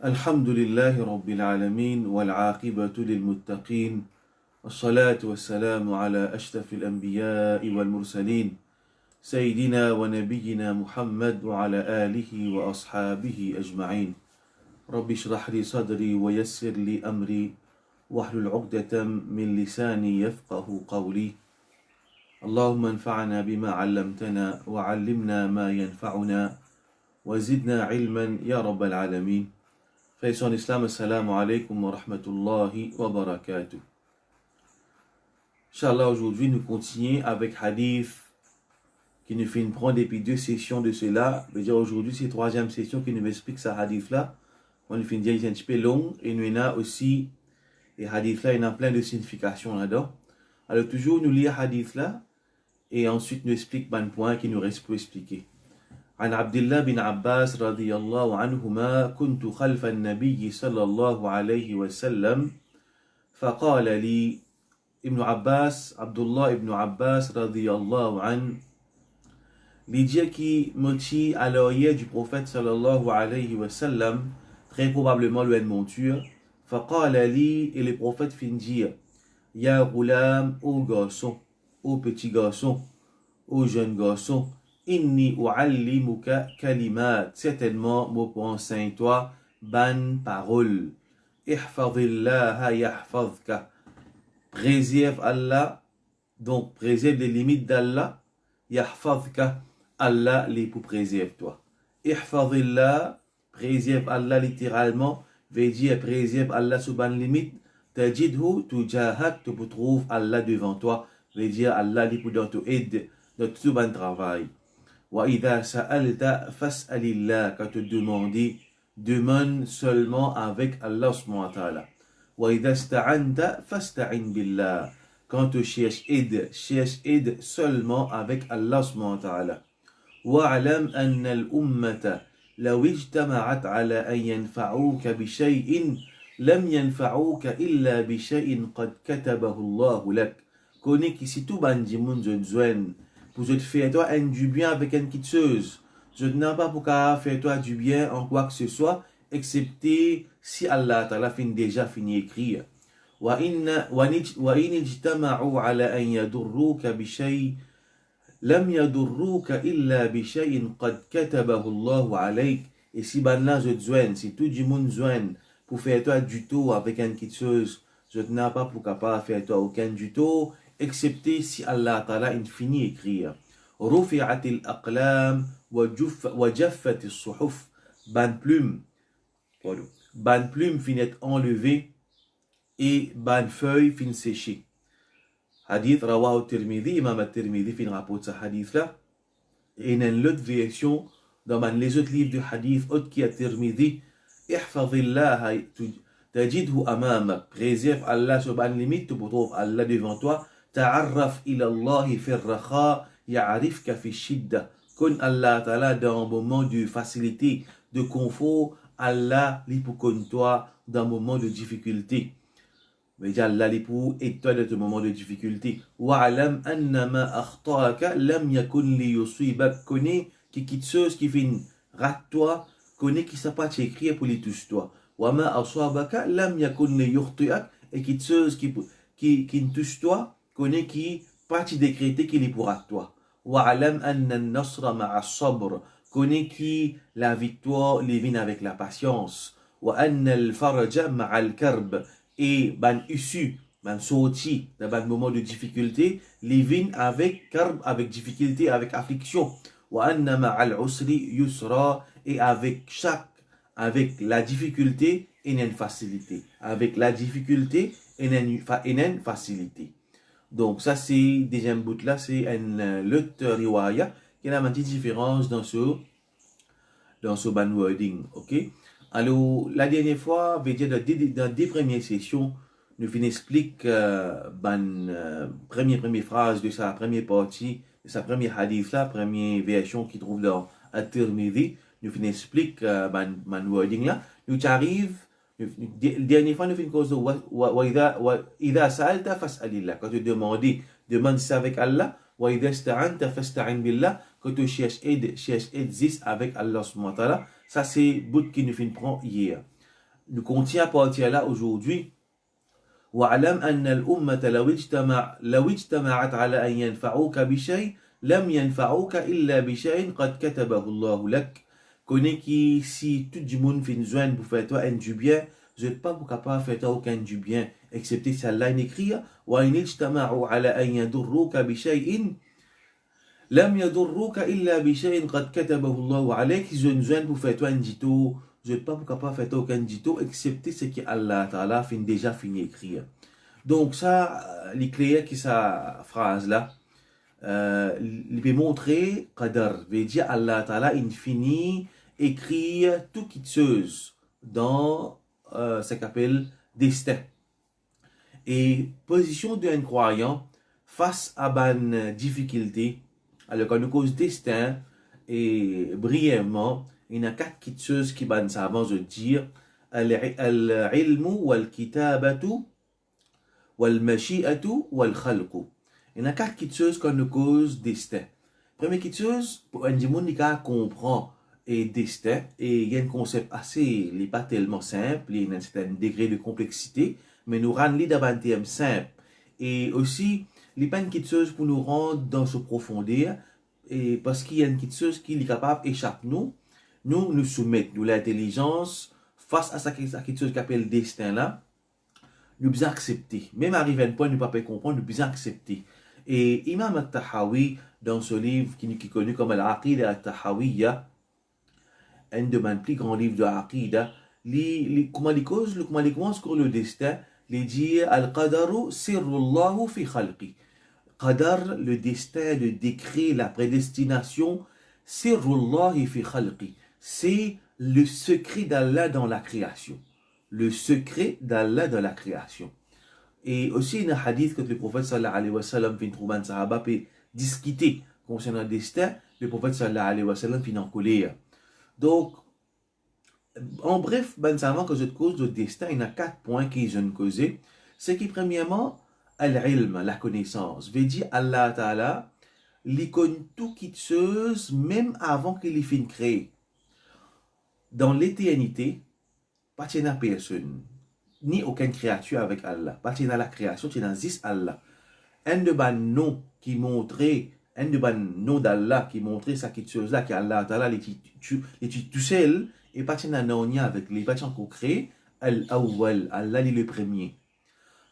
الحمد لله رب العالمين والعاقبة للمتقين والصلاة والسلام على أشرف الأنبياء والمرسلين سيدنا ونبينا محمد وعلى آله وأصحابه أجمعين رب اشرح لي صدري ويسر لي أمري واحلل عقدة من لساني يفقه قولي اللهم انفعنا بما علمتنا وعلمنا ما ينفعنا وزدنا علما يا رب العالمين. Frères en islam, assalamu alaikum wa rahmatullahi wa barakatuh. Inch'Allah, aujourd'hui nous continuons avec hadith qui nous fait prendre depuis deux sessions de cela. Je veux dire, aujourd'hui c'est la troisième session qui nous explique ce hadith-là. On nous fait dire un petit peu long et nous avons aussi, les hadiths-là, il y a plein de significations là-dedans. Alors toujours nous lire hadith-là et ensuite nous explique un point qui nous reste pour expliquer. عن عبد الله بن عباس رضي الله عنهما كنت خلف النبي صلى الله عليه وسلم فقال لي ابن عباس عبد الله ابن عباس رضي الله عنه lui dit qui motti à l'oreille du prophète sallallahu alayhi wa sallam, très probablement le monture. فقال لي et le prophète fit dire Ya ghulam, ô garçon, ô petit garçon, ô jeune garçon, Inni u'allimuka kalimat, certainement, moi pour enseigner toi, ban parole. Ihfadhillaha yahfadhka. Préserve Allah, donc préserve les limites d'Allah. Yahfadhka, Allah les pour préserve toi. Ihfadhillah, préserve Allah littéralement, veut dire préserve Allah sous ban limite. Tajidhu tujahak, tu peux trouver Allah devant toi, veut dire Allah les pour dans ton aide, dans tout ban travail. وَإِذَا سَأَلْتَ فَاسْأَلِ اللَّهِ quand te demander, demande seulement avec Allah subhanahu wa ta'ala. وَإِذَا اسْتَعَنْتَ فَاسْتَعِنْ بِاللَّهِ quand tu cherches aide seulement avec Allah subhanahu wa ta'ala. وَاعْلَمْ أَنَّ الْأُمَّةَ لَوْ اجْتَمَعَتْ عَلَى أَنْ يَنْفَعُوكَ بِشَيْءٍ لَمْ يَنْفَعُوكَ إِلَّا بِشَيْءٍ قَدْ كَتَبَهُ اللَّهُ لَكَ connais qu'ici tout bandi moun zon pour te faire toi un du bien avec une quitteuse. Je n'ai pas pour faire toi du bien en quoi que ce soit, excepté si Allah Ta'ala fin déjà fini écrire. وَإِنِ اجْتَمَعُوا عَلَى أَنْ يَضُرُّوكَ بِشَيْءٍ لَمْ يَضُرُّوكَ إِلَّا بِشَيْءٍ قَدْ كَتَبَهُ اللَّهُ عَلَيْكَ et si ben là je te joigne, si tout du monde joigne pour faire toi du tout avec une quitteuse, je n'ai pas pour capable faire toi aucun du tout, excepté si Allah Ta'ala infini écrire. رفعت الأقلام وجفت الصحف ban plume finit enlevé et ban feuille fin séché. Hadith rawahu Tirmidhi, Imam al-Tirmidhi fin rapporte ce hadith là. Et dans l'autre version, dans les autres livres de hadith, autre qui a Tirmidhi, ihfadhillah tajidhu amamak, préserve Allah sur ban limite, tu peux trouver Allah devant toi. Ta'arraf ila Allah fi ar-rakha ya'rifka fi shidda. Connais Allah Ta'ala dans un moment de facilité, de confort, Allah li pour connaître toi dans un moment de difficulté. Mais Allah li pour aider toi dans un moment de difficulté. Wa'alam anna ma akhta'aka lam yakun li yusibak. Connais qui quitte ceux qui viennent rate toi, connais qui ça pas t'écrire pour les toucher toi. Wa ma asabaka lam yakun li yukhti'ak. Et quitte ceux qui ne touchent toi, connais qui partie décrété qu'il est pour toi. Wa'alam anna an-nasra ma'a as-sabr, connais qui la victoire les vient avec la patience. Wa anna al-faraja ma'a al-karb, et ban issue, ban sorti dans un moment de difficulté, les vient avec karb, avec difficulté, avec affliction. Wa anna ma'a al-usri yusra, et avec la difficulté et une facilité. Avec la difficulté et une facilité. Donc ça c'est deuxième bout là, c'est un autre riwaya qui a une petite différence dans ce ban wording, ok. Alors la dernière fois, dans des premières sessions, nous fin explique première phrase de sa première partie, de sa première hadith là, première version qui trouve dans At-Tirmidhi, nous fin explique ban wording là, nous arrive. Dernière fois, nous faisons cause de إذا سألت فاسأل الله. Quand tu demande ça avec Allah. وإذا استعنت فاستعن بالله. Quand tu cherches aide avec Allah subhanahu wa ta'ala. Ça c'est bout qui nous fin prend hier. nous contient à partir là aujourd'hui. واعلم أن الأمة لو اجتمعت على أن ينفعوك بشيء لم ينفعوك إلا بشيء قد كتبه الله لك. Connais que si tout le monde fait une jointe pour faire toi un du bien, vous n'êtes pas capable de faire toi aucun du bien, excepté si Allah écrit وإن اجتمعوا على أن يضروك بشيء لم يضروك إلا بشيء قد كتبه الله عليك. Si une jointe pour faire toi un dito, vous n'êtes pas capable de faire toi aucun dito, excepté ce que Allah Ta'ala fin déjà fini écrire. Donc ça, l'éclair qui sa phrase là, il peut montrer qadar, veut dire Allah Ta'ala infini écrit tout qui chose dans ce qu'on appelle destin. Et position d'un croyant face à une difficulté, alors quand nous cause destin, et brièvement, il y a quatre petites choses qui ban ça avant de dire al-ilmu wal-kitabatu wal-mashi'atu wal-khalqu. Il y a quatre petites choses qu'on nous cause destin. Première petite chose, pour un monde qui comprend et destin, et il y a un concept assez, il n'est pas tellement simple, il y a un certain degré de complexité, mais nous rend les davantage simple. Et aussi, il n'y a pas une petite chose pour nous rendre dans ce profondeur, et parce qu'il y a une petite chose qui est capable d'échapper nous soumettre, nous l'intelligence, face à cette chose qu'on appelle destin là, nous devons accepter. Même arrivé à un point, nous ne pouvons pas comprendre, nous devons accepter. Et Imam al-Tahawi, dans ce livre qui est connu comme Al-Aqida al-Tahawiyya, un de mes plus grands livres de Aqida, comment il commence sur le destin, il dit Al-Qadaru sirrullahu fi khalqi. Qadar, le destin, le décret, la prédestination, sirrullahi fi khalqi. C'est le secret d'Allah dans la création. Le secret d'Allah dans la création. Et aussi, il y a un hadith que le prophète sallallahu alayhi wa sallam fin trouver un sahaba peut discuter concernant le destin, le prophète sallallahu alayhi wa sallam fin en colère. Donc, en bref, ben savant que cette cause de destin, il y a 4 points qui je ne causé. C'est qui, premièrement, al-ilm, la connaissance. Veut dire Allah Ta'ala, il connaît tout qui chose, même avant qu'il ait fini créer. Dans l'éternité, pas de personne, ni aucune créature avec Allah. Pas de la création, tu n'existes Allah. Un de ban nom qui montrait, un de ban nom d'Allah qui montrait ça qui chose là, qui Allah Ta'ala, il est tout seul, et pas de nom avec les pas qu'on crée, al-awwal, Allah est le premier.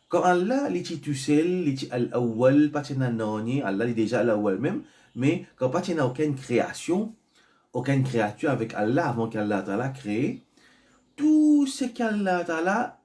Quand Allah est tout seul, il est al-awwal, pas de nom, Allah est déjà al-awwal même, mais quand pas de aucune création, aucune créature avec Allah avant qu'Allah Ta'ala crée, tout ce qu'Allah Ta'ala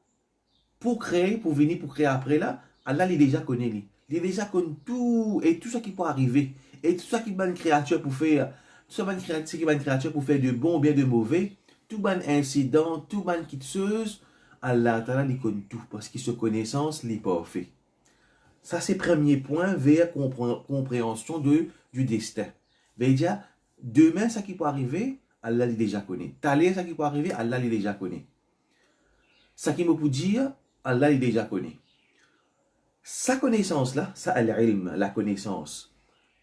pour créer, pour venir, pour créer après là, Allah il déjà connaît lui. Il déjà connaît tout et tout ce qui peut arriver. Et tout ce qui va une créature pour faire, tout ce qui va une créature pour faire de bon ou bien de mauvais, tout bon incident, tout bon qui chose, Allah Ta'ala il connaît tout parce qu'il se connaissance, il est parfait. Ça c'est le premier point vers compréhension du destin. Veja, demain, ça qui peut arriver, Allah l'a déjà connaît. T'aller, ça qui peut arriver, Allah l'a déjà connaît. Ça qui me peut dire, Allah l'a déjà connaît. Sa connaissance-là, ça, al-ilm, la connaissance.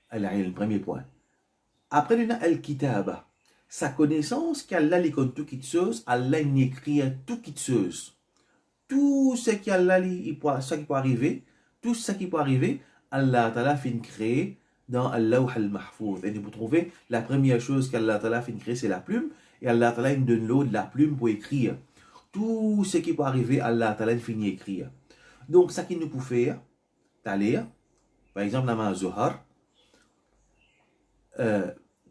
Al-ilm, premier point. Après, il y a al-kitaba. Sa connaissance, qu'Allah lui connaît tout qui chose, Allah il écrit tout qui chose. Tout ce qui Allah ça qui peut arriver, tout ce qui peut arriver, Allah Ta'ala fin créer dans Al-Lawh al-Mahfouz. Et vous trouvez, la première chose qu'Allah Ta'ala fin créer, c'est la plume. Et Allah Ta'ala il donne l'eau de la plume pour écrire. Tout ce qui peut arriver, Allah Ta'ala finit écrire. Donc, ça qui nous peut faire, t'aller, par exemple, namaz Zohar,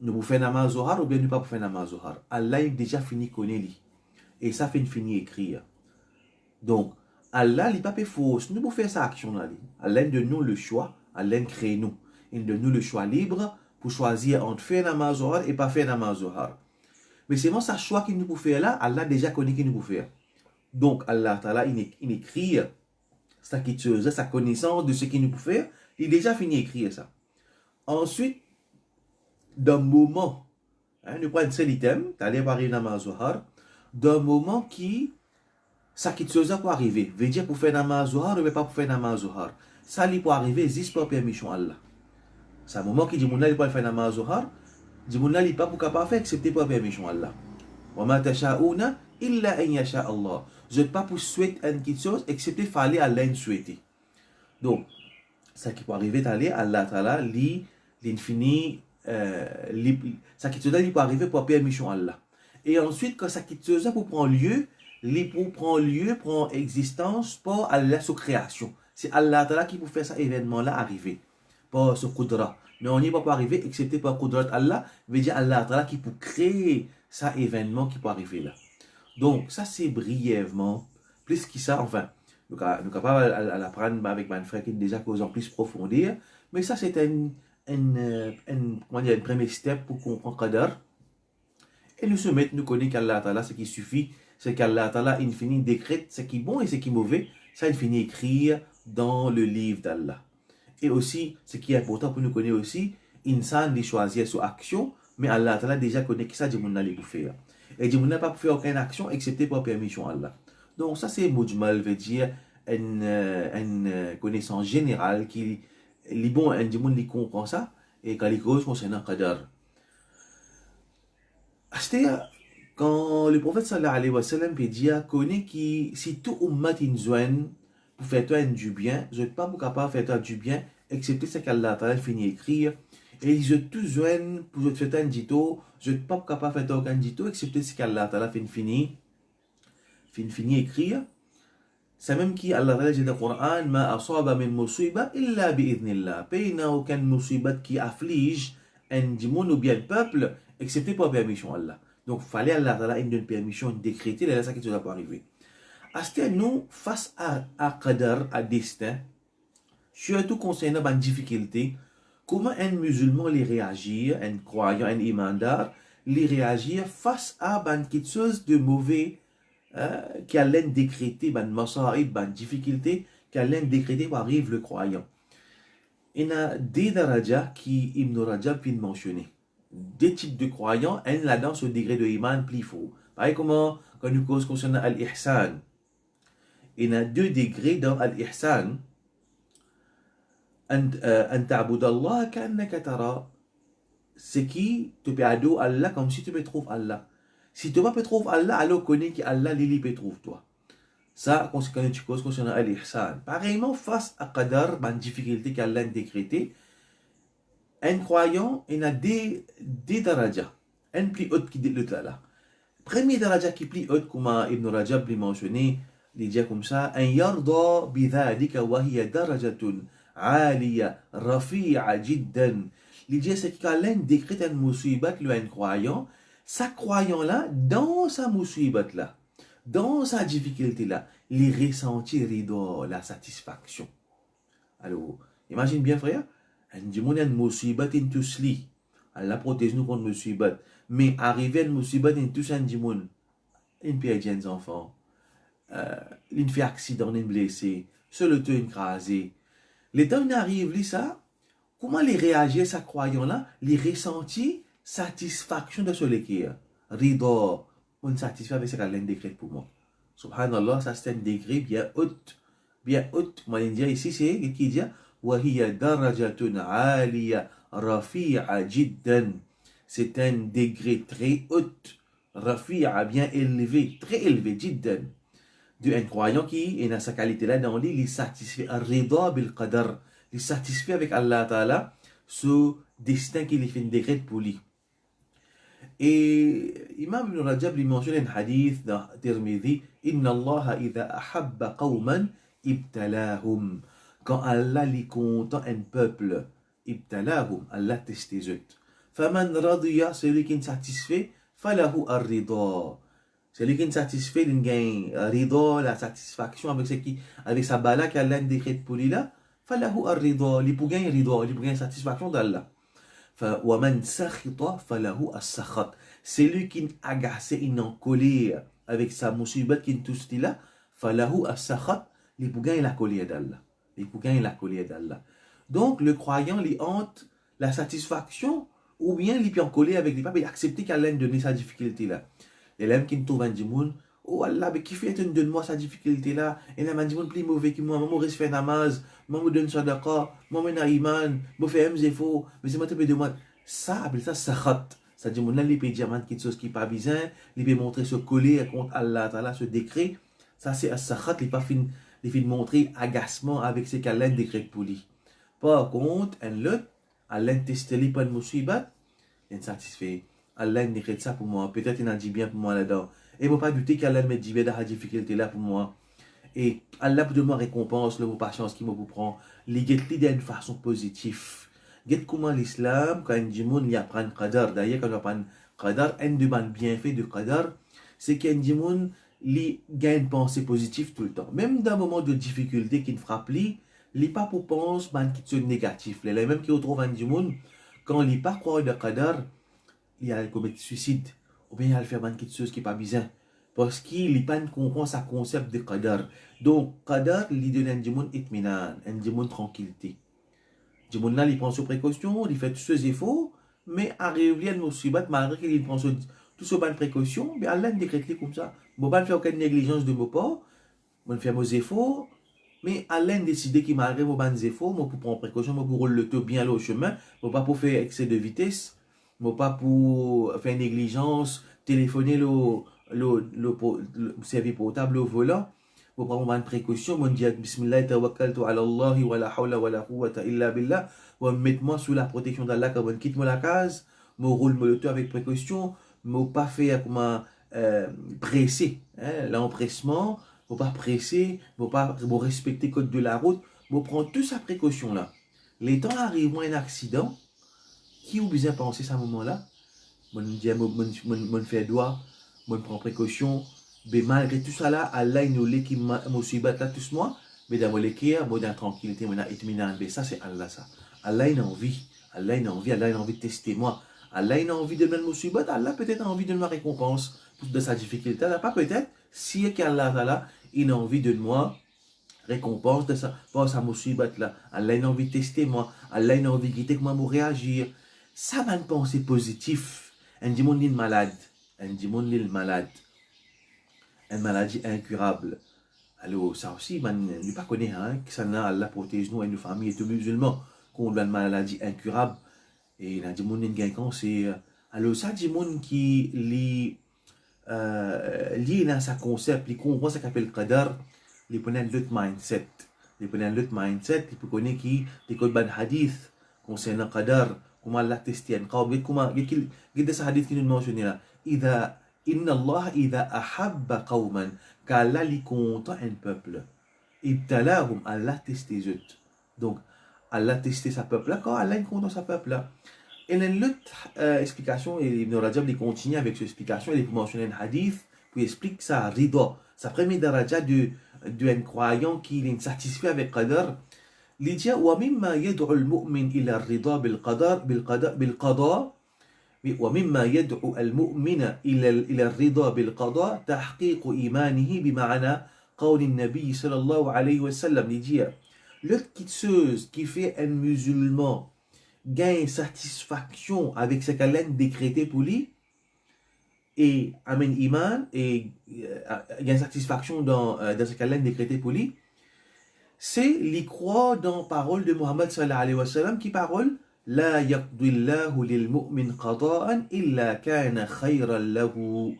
nous pouvons faire namaz Zohar ou bien nous ne pouvons pas faire namaz Zohar. Allah il déjà fini connaître. Et ça fait fini écrire. Donc, Allah il pas fait fausse. Nous pouvons faire sa action-là. Allah donne nous le choix, Allah crée nous. Il donne nous le choix libre pour choisir entre faire namaz Zohar et pas faire namaz Zohar. Mais c'est vraiment ce choix qu'il nous peut faire là, Allah déjà connaît qu'il nous peut faire. Donc, Allah Ta'ala, il écrit sa connaissance de ce qu'il nous peut faire, il a déjà fini d'écrire ça. Ensuite, d'un moment, nous prenons un seul item, tu allais parler namaz Zohar, d'un moment qui, ça qui peut arriver, veut dire pour faire namaz Zohar ou pas pour faire namaz Zohar. Ça, il peut arriver, juste par permission Allah. C'est un moment qui dit, mon il peut faire namaz Zohar, dit, mon il pas pour capable faire, excepté par permission Allah. وَمَا تَشَاءُونَ illa an yasha Allah. Je ne pas pour souhaiter une petite chose, excepté fallait Allah souhaiter. Donc, ça qui peut arriver d'aller Allah Ta'ala, l'infini, ça qui peut arriver pour permission Allah. Et ensuite, quand ça qui pour prendre lieu, prend existence pour Allah sous création. C'est Allah Ta'ala qui peut faire ça événement-là arriver. Pas ce Qudra. Mais on n'y va pas arriver, excepté par Qudrat Allah, veut dire Allah Ta'ala qui peut créer ça événement qui peut arriver là. Donc, ça c'est brièvement, plus que ça, enfin, nous sommes capables à l'apprendre avec mon frère qui est déjà causant plus profondir, mais ça c'est un premier step pour comprendre Qadar. Et nous se mettons, nous connaissons qu'Allah Ta'ala, ce qui suffit, c'est qu'Allah Ta'ala infini décrète ce qui est bon et ce qui est mauvais, ça infini écrire dans le livre d'Allah. Et aussi, ce qui est important pour nous connaître aussi, insan les choisir sur action, mais Allah Ta'ala déjà connaît que ça, Dieu n'a pas faire. Et Dieu n'a pas faire aucune action excepté par permission Allah. Donc ça c'est mujmal, veut dire une connaissance générale qui les bons un monde qui comprend ça et quand les causes concernant Qadar. C'est-à-dire quand le prophète sallallahu alayhi wa sallam peut dire connaît qui si tout ummat inzouen pour faire toi du bien, je ne pas capable de faire toi du bien excepté ce qu'Allah Ta'ala finit écrire. Et je tout zouen pour te faire un dito, je ne pas capable de faire aucun dito excepté ce qu'Allah Ta'ala finit écrire. C'est même qui Allah Ta'ala dit dans le Coran, ma asaba min musiba illa bi'idhnillah. Pas il n'y a aucune musibat qui afflige un dimon ou bien le peuple, excepté par permission Allah. Donc, il fallait Allah Ta'ala une permission décrétée, et là, ça qui ne pas arriver. Est-ce nous, face à Qadar, à destin, surtout concernant une difficulté, comment un musulman les réagir, un croyant, un imandar, les réagir face à quelque chose de mauvais, qui a l'air décrété, une difficulté, qui a l'air décrété par arrive le croyant. Il y a des darajas qui Ibn Rajab vient mentionner. Des types de croyants, un là-dedans ce degré de iman plus fort. Pareil comment, quand nous cause concernant al-ihsan, il y a deux degrés dans al-ihsan. أن تعبد الله كأنك ترى ce qui te peut adorer Allah comme si tu peux trouver Allah. Si tu ne peux trouver Allah, alors connais qu'Allah lui peut trouver toi. Ça, quand tu causes concernant al-ihsan. Pareillement, face à Qadar, une difficulté qu'Allah a décrétée, un croyant, il a des darajas. Un plus haut qui dit l'autre là. Premier daraja qui est plus haut, comme Ibn Rajab l'a mentionné, il dit comme ça, un yarda bidhalika wa hiya darajatun عالية رفيعة جدا. L'idée c'est qu'Allah décrète un musibat lui un croyant, sa croyant là dans sa musibat là, dans sa difficulté là, il ressentit la satisfaction. Alors, imagine bien frère, un dimon un musibat in tous li, Allah protège nous contre musibat, mais arriver un musibat in tous un dimon, une perdre des enfants, une fait accident, une blessé, seul te écrasé. Les temps arrivent, ça, comment les réagir, sa croyant-là, les ressentir satisfaction de ce l'équerre. Rido, on satisfait avec ce qu'Allah décrète pour moi. Subhanallah, ça c'est un degré bien haut. Bien haut. Moi, je dis ici, c'est qui dit, وَهِيَ دَرَجَةٌ عَالِيَةٌ رَفِيعَةٌ جِدًّا. C'est un degré très haut. Rafi'a, bien élevé, très élevé, jiddan. Un croyant qui est dans sa qualité là dans lui, il est satisfait ar-rida bil qadar, il est satisfait avec Allah Ta'ala ce destin qu'il fait décret pour lui. Et Imam Ibn Rajab lui mentionne un hadith dans Tirmidhi, inna Allah idha ahabba qawman ibtalahum. Quand Allah est content un peuple, ibtalahum, Allah teste eux. Faman radiya, celui qui est satisfait, falahu ar-rida. Celui qui est satisfait, il gagne rida, la satisfaction avec sa bala qu'Allah décrète pour lui là. Falahu ar-rida, il peut gagner rida, il peut gagner satisfaction d'Allah. Wa man sakhita falahu as-sakhat. Celui qui est agacé, il est en colère avec sa musibat qui est tout ce là, falahu as-sakhat, il peut gagner la colère d'Allah. Il peut gagner la colère d'Allah. Donc le croyant, il hante la satisfaction ou bien il peut en colère avec les papes et accepter qu'Allah donne sa difficulté là. Et l'homme qui ne trouve un dimoun, oh Allah, mais qui fait donne-moi sa difficulté là, et là, un dimoun plus mauvais que moi, moi, je fais namaz, moi, je donne sadaqa, moi, je iman, moi, je fais mzefo, mais c'est moi, de moi. Ça, appelle ça sakhat. C'est-à-dire, mon il peut dire quelque chose qui n'est pas bien, il peut montrer se coller contre Allah, ce décret. Ça, c'est as-sakhat, il peut montrer agacement avec ce qu'Allah décret pour lui. Par contre, un lot, Allah teste les pas de musibat, il est satisfait. Allah décrète ça pour moi. Peut-être il a dit bien pour moi là-dedans. Et il ne faut pas douter qu'Allah me dit bien dans la difficulté là pour moi. Et Allah pour moi récompense le patience qui me vous prend. Les get d'une façon positive. Get comment l'islam, quand il dit moun, il apprend le qadar. D'ailleurs, quand on apprend le qadar, un des bienfaits du qadar, c'est qu'il dit moun, il gagne une pensée positive tout le temps. Même dans un moment de difficulté qui ne frappe lui, il n'est pas pour penser qui sont négatifs. Les mêmes qui retrouvent un dit moun, quand il n'est pas croire le qadar, il a commettre suicide. Ou bien il a faire quelque chose qui n'est pas bizarre. Parce qu'il n'est pas comprend sa concept de qadar. Donc, qadar, il donne un djimoun itminan, un djimoun tranquillité. Djimoun là, il prend ses précautions, il fait tous ses efforts, mais arrive à nous suivre, malgré qu'il prend toutes ses bonnes précautions, mais Allah décrète comme ça. Je ne vais pas faire aucune négligence de mon part, je vais faire mes efforts, mais Allah décide qu'il malgré mes bonnes efforts, je peux prendre précaution, je peux rouler le taux bien là au chemin, je ne vais pas pour faire excès de vitesse, je ne vais pas pour faire négligence, téléphoner le service portable au volant. Vous prenez une précaution, vous dites Bismillah, tawakkaltu ala Allah, wa la hawla wa la quwwata illa billah. Vous mettez-moi sous la protection d'Allah quand vous quittez la case. Vous roulez le tout avec précaution. Vous ne pas faire comme presser. L'empressement, vous ne pas presser, vous pas respecter le code de la route. Vous prenez toute sa précaution là. Les temps arrivent, un accident. Qui vous besoin penser à ce moment-là? Vous me fait doigt, vous prend précaution. Mais malgré tout ça là, Allah nous l'a qui m'a là tous moi, mais dans le cœur, moi dans tranquillité, moi dans itminan, mais ça c'est Allah ça. Allah il a envie, Allah il a envie, Allah il a envie de tester moi. Allah il a envie de me musibat, Allah peut-être a envie de me récompense de sa difficulté, là pas peut-être, si qu'Allah là, il a envie de moi récompense de ça, pour sa musibat là. Allah il a envie de tester moi, Allah il a envie de guider comment moi réagir. Ça va une pensée positive. Un démon est malade, un démon est malade. Une maladie incurable. Alors, ça aussi, ne pas connaître que ça n'a Allah protège nous et nos familles et tous les musulmans qu'on a une maladie incurable. Et il y a des gens qui ont un cancer. Alors, ça, des gens qui lient dans sa concept, ils comprennent ce qu'on appelle le qadar, ils prennent l'autre mindset. Ils prennent l'autre mindset, ils connaissent qui, les codes ban hadith concernant le qadar, comment Allah testé un qawm, comment, il y a des hadiths qui nous mentionnent là. Inna Allah idha ahabba qawman, qu'Allah li content un peuple. Ibtalahum, Allah testé eux. Donc, Allah testé sa peuple là, quand Allah est content sa peuple là. Et l'autre explication, et Ibn Rajab il continue avec cette explication, il mentionne un hadith, qui explique ça, rida. Sa première daraja d'un croyant qui est satisfait avec qadar. Il dit, wa mimma yad'u al-mu'min ila rida bil-qadar, ومما يدعو المؤمن إلى الرضا بالقضاء تحقيق إيمانه بمعنى قول النبي صلى الله عليه وسلم. L'autre chose qui fait un musulman gagne satisfaction avec ce qu'Allah a décrété pour lui et amène iman et gagne satisfaction dans ce qu'Allah a décrété pour lui, c'est l'y croire dans la parole de Muhammad sallallahu alayhi wa sallam qui parle لا يقضي الله للمؤمن قضاء إلا كان خيرا له.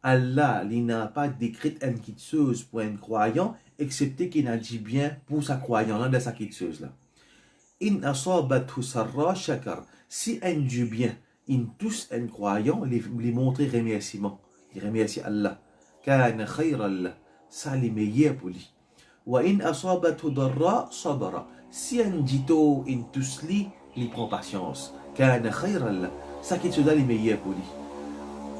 Allah n'a pas décrété une chose pour un croyant, excepté qu'il a dit bien pour sa croyant là, de sa chose là. In asabathu sarra shakar. Si un du bien, in tous un croyant, lui montrer remerciement. Il remercie Allah. Kana khayran lah. Ça les meilleur pour lui. Wa in asabathu darra sabara. Si un dito, in tous lui, il prend patience. كان خيرا له. Ça qui se donne les meilleurs pour lui.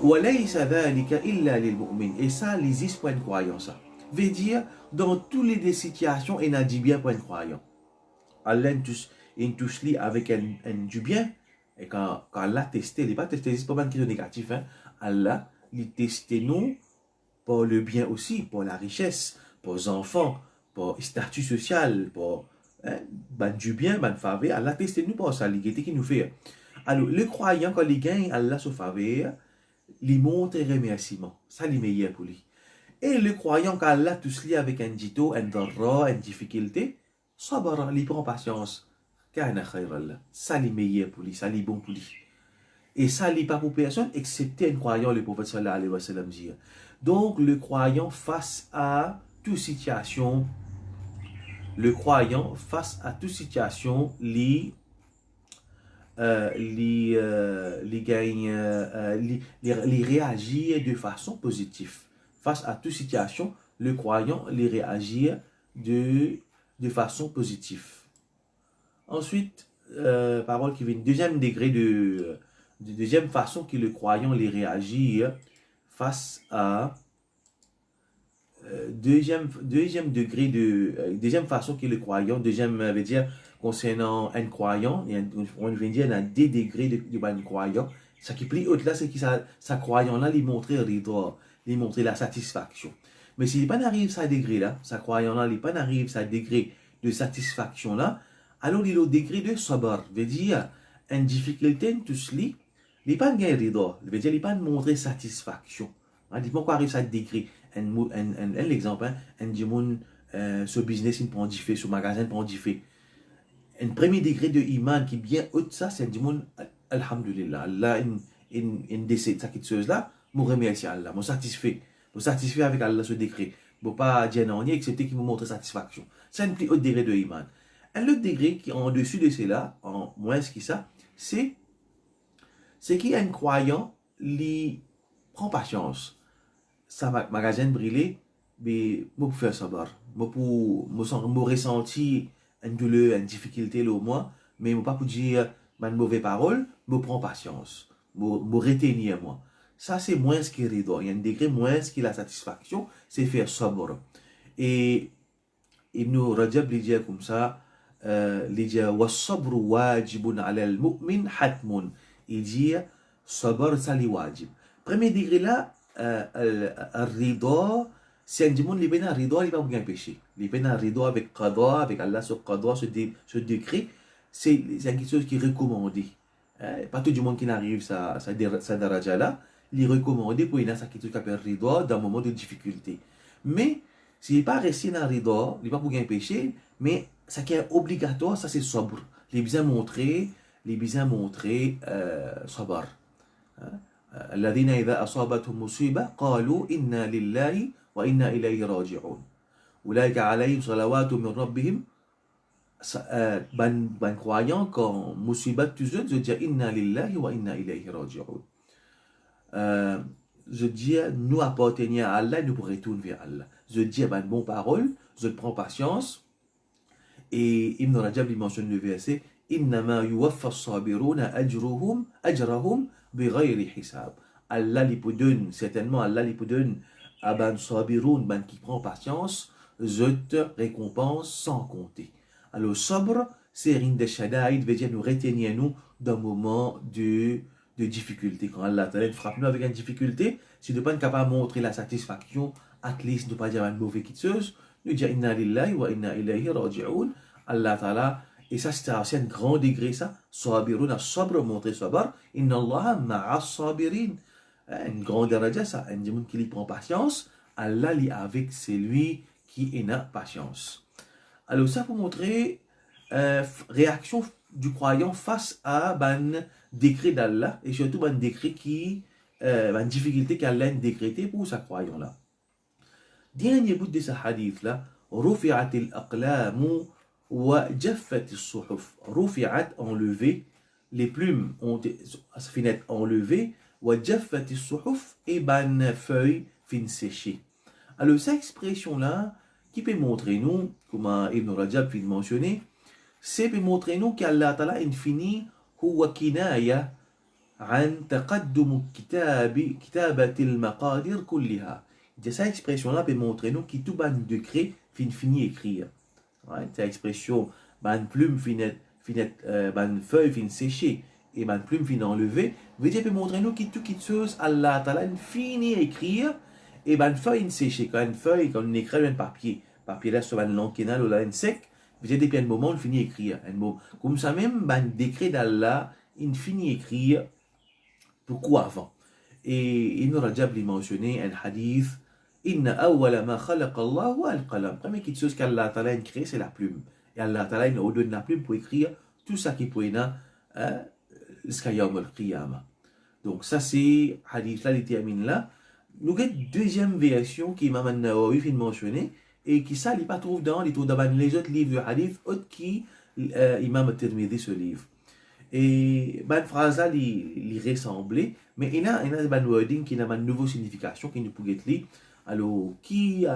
وليس ذلك إلا للمؤمن. Et ça, les is pour un croyant, ça. Veut dire, dans toutes les situations, il a dit bien pour un croyant. Allah il touche lui avec un du bien. Et quand Allah testé, il n'est pas testé, c'est pas mal qui est négatif. Hein? Allah, il teste nous pour le bien aussi, pour la richesse, pour les enfants, pour le statut social, pour du bien, faveur, Allah teste nous pour ça, l'égalité qui nous fait. Alors, le croyant, quand il gagne Allah sa faveur, il montre remerciement. Ça, c'est meilleur pour lui. Et le croyant, quand Allah touche lui avec un dito, un darra, une difficulté, sabara, il prend patience. Kana khayran lah. Ça, c'est meilleur pour lui, ça, c'est bon pour lui. Et ça n'est pas pour personne, excepté un croyant, le prophète sallallahu alayhi wa sallam dit. Donc, le croyant face à toute situation, les réagir de façon positive. Face à toute situation, le croyant les réagir de façon positive. Ensuite, parole qui vient, deuxième façon que le croyant les réagit face à deuxième façon que le croyant, veut dire concernant un croyant, on vient dire dans des degrés de croyant. Ce qui plie au-delà, c'est que sa croyant-là lui montrer ridwa, lui montrer la satisfaction. Mais s'il pas n'arrive à ce degré-là, sa croyant-là, il pas n'arrive à ce degré de satisfaction-là, alors il est au degré de sabr, veut dire une difficulté tout cela, il n'est pas de ridwa, veut dire il n'est pas de montrer satisfaction. Dis-moi quoi arrive à ce degré. Un exemple, un dimoun, ce business il prend du fait, ce magasin prend du fait. Un premier degré de iman qui est bien haut de ça, c'est un dimoun, alhamdulillah, Allah, une décès, ça qui chose là, je remercie Allah, je satisfait avec Allah ce degré. Je ne pas dire non, excepté qu'il me montre satisfaction. C'est un plus haut degré de iman. Un autre degré qui est en dessus de cela, en moins que ça, c'est qu'il y a un croyant qui prend patience. Ça magasin brûlé, mais pour faire savoir, pour me ressentir une douleur, une difficulté là moi, mais pas pour dire une mauvaise parole, me prend patience, me retenir moi. Ça c'est moins ce qui est ridwa. Il y a un degré moins ce qui est la satisfaction, c'est faire sabr. Et Ibn Rajab lui dit comme ça, lui dit wa sabr wajibun ala al-mu'min hatmun. Il dit sabr ça li wajib. Premier degré là. Ridwa, si un démon il a ridwa, il va pas péché. Il a ridwa avec qadwa, avec Allah sur qadwa, ce décret, c'est quelque chose qui est recommandé. Pas tout le monde qui arrive à sa daraja là, il est recommandé pour il a quelque chose qui appelle ridwa dans un moment de difficulté. Mais s'il n'est pas resté dans ridwa, il va pas péché, mais ce qui est obligatoire, ça c'est sabr. Il est bien montré sabr. الذين إذا أصابتهم مصيبة قالوا إنا لله وإنا إليه راجعون أولئك عليهم صلوات من ربهم ban croyant quand musibat tu je dis inna lillahi wa inna ilayhi raji'un. Je dis nous appartenons à Allah, nous retournons vers Allah. Je dis ban bonne parole, je prends patience. Et Ibn Rajab lui mentionne le verset innama yuwaffa as-sabiruna ajrahum bighayri hisab. Allah lui donne, certainement Allah lui donne à ban sabiroun, ban qui prend patience, je te récompense sans compter. Alors sabr, c'est une des shadaïd, veut dire nous retenir nous d'un moment de difficulté. Quand Allah frappe nous avec une difficulté, si nous ne sommes pas capable de montrer la satisfaction, at least ne pas dire une mauvaise chose, nous dire inna lillahi wa inna ilayhi raji'un. Allah Ta'ala, et ça c'est aussi un grand degré ça, sabirun, sabr, montrer sabr, inna Allah ma'a sabirin. Une grande daraja ça, un démon qui lui prend patience, Allah est avec celui qui est na patience. Alors ça pour montrer réaction du croyant face à un décret d'Allah et surtout un décret qui une difficulté qu'Allah a décrété pour sa croyant là. Dernier bout de ce hadith là, rufi'at al-aqlam wa jaffat as-suhuf. Rufi'at enlevé, les plumes ont été enlevées, wa jaffat as-suhuf et ban feuille fin séchée. Alors cette expression là qui peut montrer nous, comme Ibn Rajab vient de mentionner, c'est peut montrer nous qu'Allah Ta'ala infini huwa kinaya an taqaddum kitabati al-maqadir kulliha. Cette expression-là peut montrer nous que tout ban décret fini écrire. Cette expression, ban plume ban feuille fin séchée et ban plume fin enlevée, veut dire peut montrer nous que tout chose Allah Ta'ala fini écrire et ban feuille fin séchée. Quand une feuille, quand on écrit un papier là sur un lanquinal ou là un sec, veut dire depuis un moment on finit écrire. Comme ça même, ban décret d'Allah, il finit écrire pourquoi avant. Et Ibn Rajab lui mentionné un hadith. Inna awwala ma khalaqa Allah wa al-qalam. Première chose qu'Allah Ta'ala a créé, c'est la plume. Et Allah Ta'ala a donné la plume pour écrire tout ça qui peut être jusqu'à Yawm al-Qiyamah. Donc ça c'est hadith là, il termine là. Nous avons une deuxième version qui Imam An-Nawawi fait mentionner et qui ça, il pas trouve dans les autres livres de hadith autres qui Imam At-Tirmidhi ce livre. Et cette phrase là, il ressemblait, mais il y a un wording qui a une nouvelle signification qui nous peut lire. Alors, qui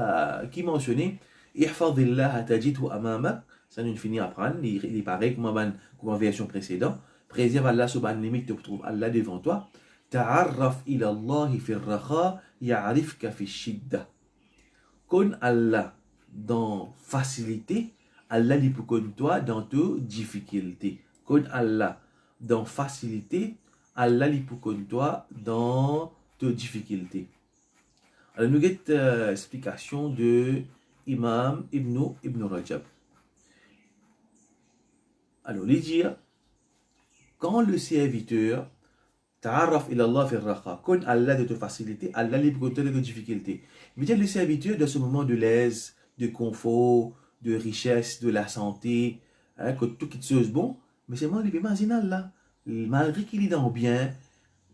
mentionnait Ihfadillah tajidhu amamak, ça nous finit à prendre, il est pareil comme la version précédente. Préserve Allah subhanahu wa ta'ala, tu trouves Allah devant toi. Ta'arraf ila Allah fi ar-raha, ya'rifka fi shidda. Connais Allah dans facilité, Allah il peut connaître toi dans tes difficultés. Connais Allah dans facilité, Allah il peut connaître toi dans tes difficultés. Alors nous avons explication de Imam Ibn Rajab. Alors il dit, quand le serviteur ta'arraf ila Allah fi ar-raha, connais Allah de tes facilités, Allah il peut connaître toi de tes difficultés. Mais le serviteur dans ce moment de l'aise, de confort, de richesse, de la santé, que tout qui se bon, mais c'est moi qui m'imagine là. Malgré qu'il est dans le bien,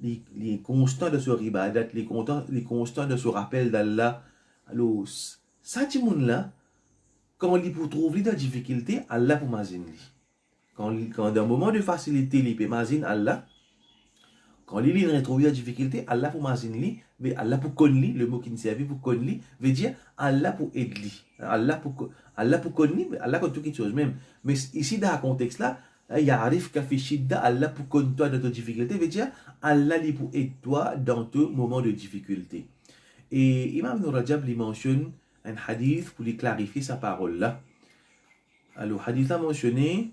il est constant de ce ribadat, il est constant de ce rappel d'Allah. Alors, ça, tout le monde là, quand il peut trouver des difficultés, Allah peut m'imaginer. Quand dans un moment de facilité, il peut imaginer Allah. Quand il retrouve des difficultés, Allah pour m'imaginer, mais Allah pour connaître, le mot qui nous servait pour connaître, veut dire Allah pour aider. Allah pour connaître, Allah pour toute chose même. Mais ici, dans ce contexte-là, il y a Arif Kafi Shidda, Allah pour connaître toi dans tes difficultés, veut dire Allah pour aider toi dans tes moments de difficulté. Et Imam Ibn Rajab lui mentionne un hadith pour lui clarifier sa parole-là. Alors, le hadith a mentionné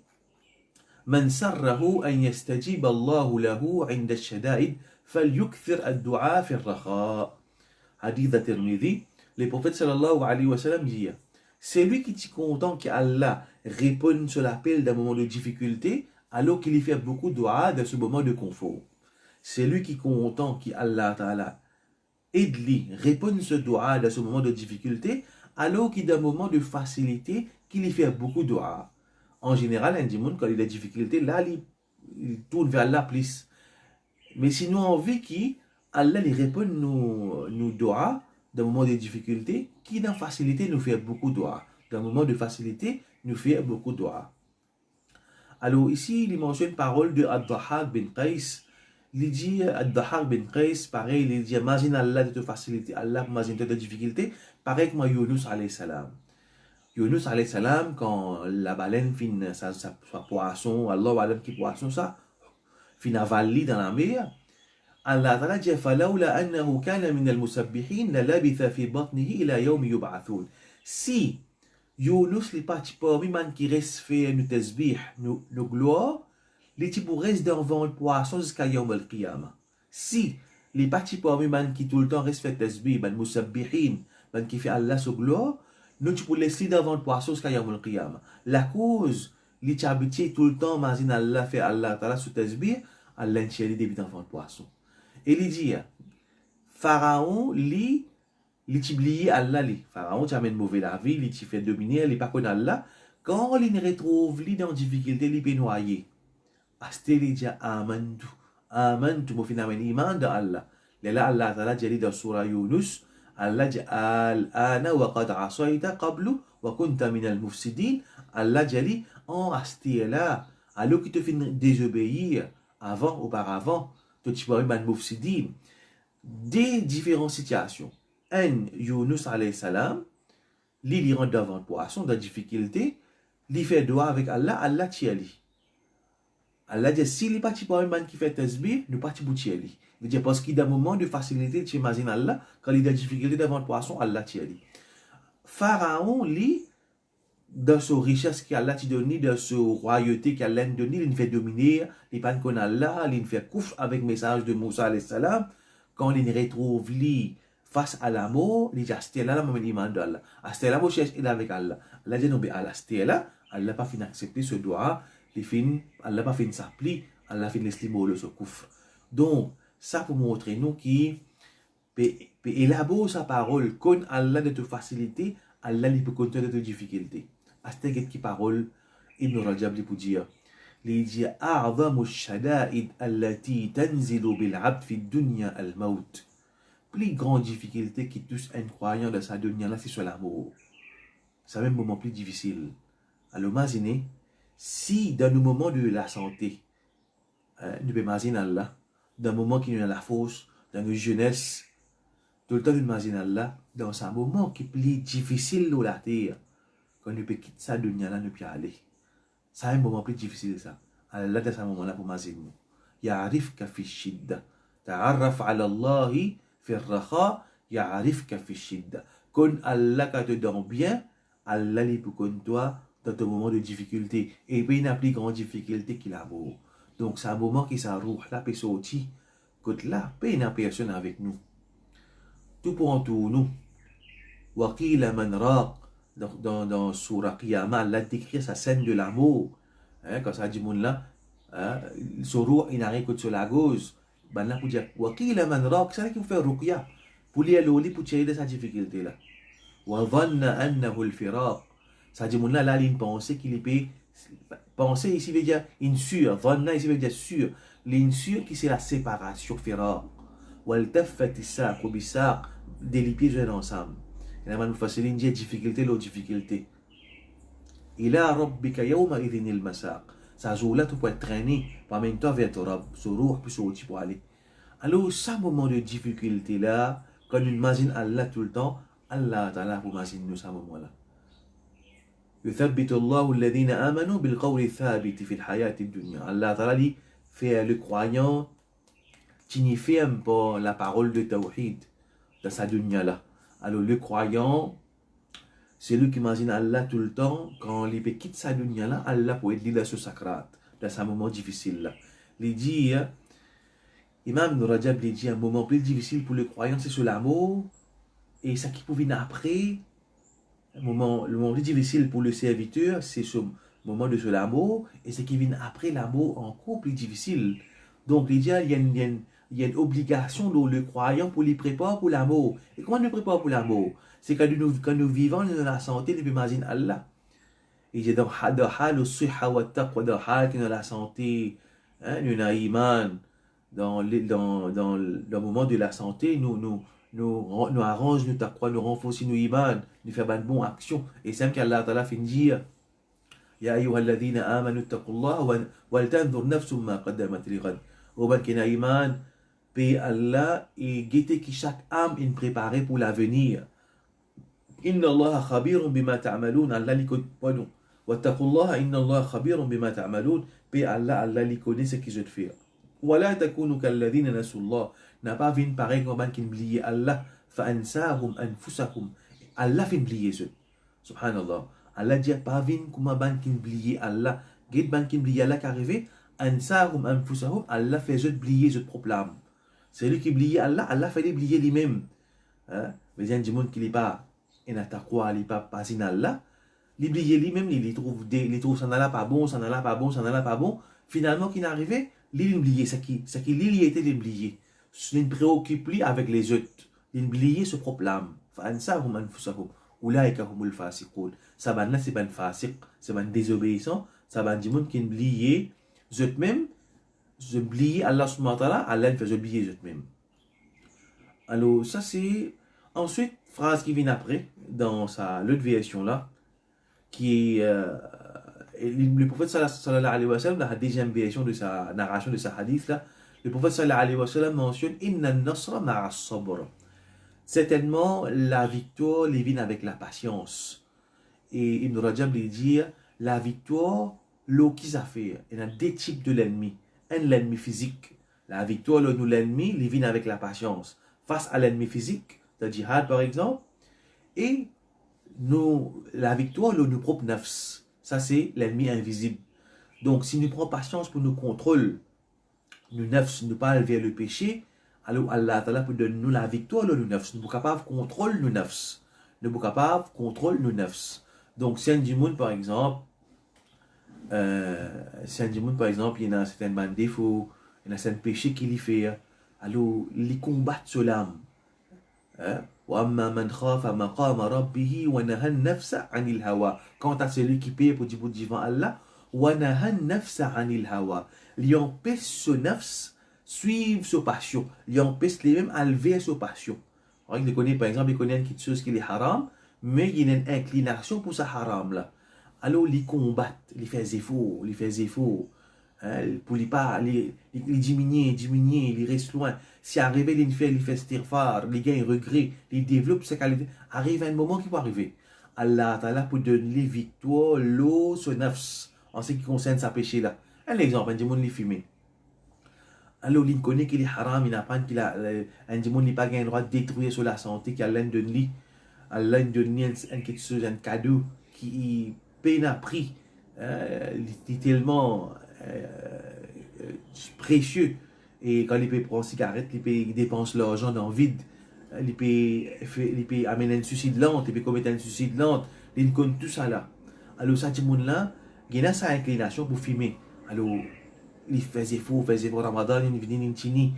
من سره أن يستجيب الله له عند الشدائد فليكثر الدعاء في الرخاء. Hadith at-Tirmidhi, le prophète sallallahu alayhi wa sallam dit, c'est lui qui est content qu'Allah réponde sur l'appel d'un moment de difficulté alors qu'il y fait beaucoup de dua dans ce moment de confort. C'est lui qui est content qu'Allah ta'ala aide-lui, réponde ce dua dans ce moment de difficulté alors qu'il y a un moment de facilité qu'il y fait beaucoup de dua. En général, un démon, quand il a des difficultés, là, il tourne vers Allah plus. Mais sinon, on veut qu'Allah lui réponde nos doigts dans le moment de difficultés, qui dans la facilité nous fait beaucoup de doigts. Dans le moment de facilité, nous fait beaucoup de doigts. Alors ici, il mentionne une parole de Ad-Dahhak bin Qais. Il dit, Ad-Dahhak bin Qais, pareil, il dit, imagine Allah de te faciliter, Allah imagine de difficultés, pareil que moi, Yunus alayhi salam. Yunus alayhi salam, quand la baleine finit sa poisson, Allah alam qui poisson ça, finit avalé dans la mer, Allah ta'ala dit فَلَوْلَا أَنَّهُ كَانَ مِنَ الْمُسَبِّحِينَ لَلَبِثَ فِي بَطْنِهِ إِلَى يَوْمِ يُبْعَثُونَ. Si Yunus n'est pas parmi man qui reste fait nous tasbih, nous gloire, les types restent devant le poisson jusqu'à Yawm al-Qiyamah. Si les partis parmi man qui tout le temps reste fait tasbih, man musabbihin, man qui fait Allah sa gloire, nous tu peux laisser devant le poisson jusqu'à Yawm al-Qiyamah. La cause, les tu habitués tout le temps, mazine Allah fait Allah ta'ala sous tasbih, Allah n'cheli début devant le poisson. Et il dit, Pharaon, li t'oublié Allah, Pharaon, tu amènes mauvais la vie, il t'y fait dominer, il pas connu Allah. Quand il retrouve, li dans difficulté, il peut noyer. Asté, il dit, amantu, mon finalement, iman de Allah. Là, Allah ta'ala dit dans surah Yunus, Allah dit, al-ana wa qad asayta qablu wa kunta min al-mufsidin. Allah dit, en asté là, alors qu'il te fait désobéir auparavant, tu peux avoir mufsidin. Des différentes situations. Un, Yunus alayhi salam, il rentre devant le poisson, dans la difficulté, il fait doigt avec Allah, Allah t'y. Allah dit, si il n'est pas un man qui fait tasbih, nous pas t'y. Il dit, parce qu'il y a un moment de facilité, tu imagines Allah, quand il y a des difficultés devant le poisson, Allah t'y. Pharaon, lui, dans sa richesse qu'Allah t'a donné, dans sa royauté qu'Allah t'a donné, il fait dominer, il pas qu'on Allah, il fait couf avec le message de Moussa alayhi salam. Quand il retrouve lui face à la mort, il dit Astella, la iman d'Allah. Astella, vous cherchez avec Allah. Allah dit non, mais Allah, Astella, Allah pas fin accepter ce doigt, Allah pas fin s'appliquer, Allah fin laisser le ce couf. Donc, ça pour montrer nous qui peut élaborer sa parole, quand Allah de te faciliter, Allah il peut compter de tes difficultés. Astella qui parole, Ibn Rajab pour dire. Il dit أعظم الشدائد التي تنزل بالعبد في الدنيا الموت. Plus grande difficulté qui touche un croyant de sa dunya là, c'est sur la mort. C'est même moment plus difficile. Alors, imaginez, si dans le moment de la santé, nous pouvons imaginer Allah, dans le moment qui est dans la force, dans la jeunesse, tout le temps nous imaginons Allah, dans un moment qui est plus difficile de la terre, quand nous pouvons quitter sa dunya là, nous pouvons aller. C'est un moment plus difficile ça. Allah, dans ce moment-là, pour imaginer nous. يعرفك في الشدة تعرف على الله في الرخاء يعرفك في الشدة. Quand Allah te donne bien, Allah est pour toi dans ton moment de difficulté. Et puis il n'y a plus grande difficulté qu'il a beau. Donc c'est un moment qui s'arrouche là, puis sortir. Quand là, il n'y a personne avec nous. Tout pour en tout nous. Waqila man raq. Dans Surah Qiyamah, Allah décrit sa scène de l'amour. Quand ça dit mon là, Surah, il n'arrive que sur la gauche. Ben là, pour dire, Waqila man raq, c'est là qu'il faut faire ruqya. Pour lui aller pour tirer de sa difficulté là. وظن أنه الفراق. Ça dit, là, là, il pensait qu'il peut penser ici veut dire une sûre. Dhanna ici veut dire sûr. Une sûre qui c'est la séparation, firaq. والتفت الساق بالساق. Des pieds joints ensemble. Et là, nous faisons une difficulté, l'autre difficulté. إلى ربك يومئذ المساق. Ça joue là, tu peux être traîné parmi toi vers ton Rab. Sur roue, puis sur tu peux aller. Alors, ce moment de difficulté là, quand on imagine Allah tout le temps, Allah Ta'ala vous imagine nous ce moment-là. يثبت الله الذين آمنوا بالقول الثابت في الحياة الدنيا. Allah Ta'ala dit, fait le croyant signifie un peu la parole de Tawhid dans sa dunya là. Alors le croyant, c'est lui qui imagine Allah tout le temps, quand il quitte sa dunya là, Allah peut aider dans ce sacrat, dans ce moment difficile là. Il dit, Imam Ibn Rajab dit, un moment plus difficile pour le croyant, c'est sur l'amour. Et ça qui peut venir après, le moment plus difficile pour le serviteur, c'est ce moment de l'amour. Et ce qui vient après l'amour, encore plus difficile. Donc, il y a une obligation dans le croyant pour les préparer pour l'amour. Et comment nous préparer pour l'amour? C'est quand nous vivons dans la santé, nous imaginons Allah. Et il y a dans le siha wa taqwa, dans la santé, nous avons iman. Dans le moment de la santé, nous arrange, nous taqwa, nous renforce, nous iman, nous fait de bonnes actions. Et c'est qu'Allah Ta'ala fait dire, Ya ayyuhalladhina amanu taqullah wa tanzur nafsum ma qaddamat lighad. Au ban kina iman, paix Allah et guetter qui chaque âme est préparée pour l'avenir. Inna Allah khabirun bima ta'malun. Allah li connaît pas nous. Wa taqullah inna Allah khabirun bima ta'malun. Paix Allah, Allah li connaît ce qu'ils ont fait. ولا تكونوا كالذين نسوا الله. N'a pas vu pareil comme un qui oubliait Allah. فأنساهم أنفسهم. Allah fait oublier ce. Subhanallah. Allah dit pas vu comme un qui oubliait Allah. Get ban qui oubliait Allah qui arrivé. أنساهم أنفسهم. Allah fait je oublier ce problème. C'est lui qui oubliait Allah. Allah fait oublier lui-même. Mais il y a des gens qui n'est pas en taqwa, il n'est pas in Allah. Il oublie lui-même. Il trouve ça n'a pas bon, ça n'a pas bon, ça n'a pas bon. Finalement, qui est arrivé. L'oublier, ce qui était l'oublier. Il ne préoccupe plus avec les autres. L'oublier ce problème. فأنساهم أنفسهم أولئك هم الفاسقون. Ça va là, c'est ban fasiq, c'est ban désobéissant, ça va dire monde qui oublie eux-mêmes, oublier Allah subhanahu wa ta'ala, Allah fait oublier eux-mêmes. Alors ça c'est ensuite phrase qui vient après dans l'autre version là qui est le prophète sallallahu alayhi wa sallam, dans la deuxième version de sa narration de sa hadith là, le prophète sallallahu alayhi wa sallam mentionne Inna nasra ma'a sabr. Certainement la victoire les vient avec la patience. Et Ibn Rajab lui dit la victoire, l'eau qu'ils a fait, il y a deux types de l'ennemi. Un l'ennemi physique. La victoire, nous l'ennemi, les vient avec la patience. Face à l'ennemi physique, le djihad par exemple, et la victoire, nous propre nafs. Ça, c'est l'ennemi invisible. Donc, si nous prenons patience pour nous contrôler, nous ne pas vers le péché, alors Allah Ta'ala peut donner nous la victoire, nous nafs. Nous sommes capables de contrôler nos nafs. Nous sommes capables de contrôler nos nafs. Donc, si un djimoun, par exemple, il y a un certain défaut, il y a un certain péché qu'il y fait, alors, il combat sur l'âme. وَأَمَّا مَنْ خَافَ مَقَامَ رَبِّهِ وَنَهَى النَّفْسَ عَنِ الْهَوَى. Quant à celui qui paye pour dire devant Allah, وَنَهَا النَّفْسَ عَنِ الْهَوَى. Il empêche ce nafs suivre sa passion. Il empêche lui-même à lever sa passion. Alors, il connaît, par exemple, il connaît quelque chose qui est haram, mais il a une inclination pour ça haram là. Alors, il combat, il fait des efforts, pour ne pas diminuer, il reste loin. Si arrivé, il fait stirfar, il gagne regret, il développe sa qualité. Arrive un moment qui va arriver. Allah Ta'ala pour donner victoire, l'eau, ce nafs, en ce qui concerne sa péché là. Un exemple, un démon, il fume. Alors, il connaît qu'il est haram, il n'a pas un démon, il n'a pas le droit de détruire sur la santé, qu'Allah donne lui. Allah donne quelque chose, un cadeau qui peine à prix, tellement précieux. Et quand il peut prendre cigarette, il dépense l'argent dans le vide. Il peut amener un suicide lent, il peut commettre un suicide lent. Il connaît tout ça là. Alors, ça, démon là, il a sa inclination pour fumer. Alors, il faisait faux Ramadan, il venait une chini.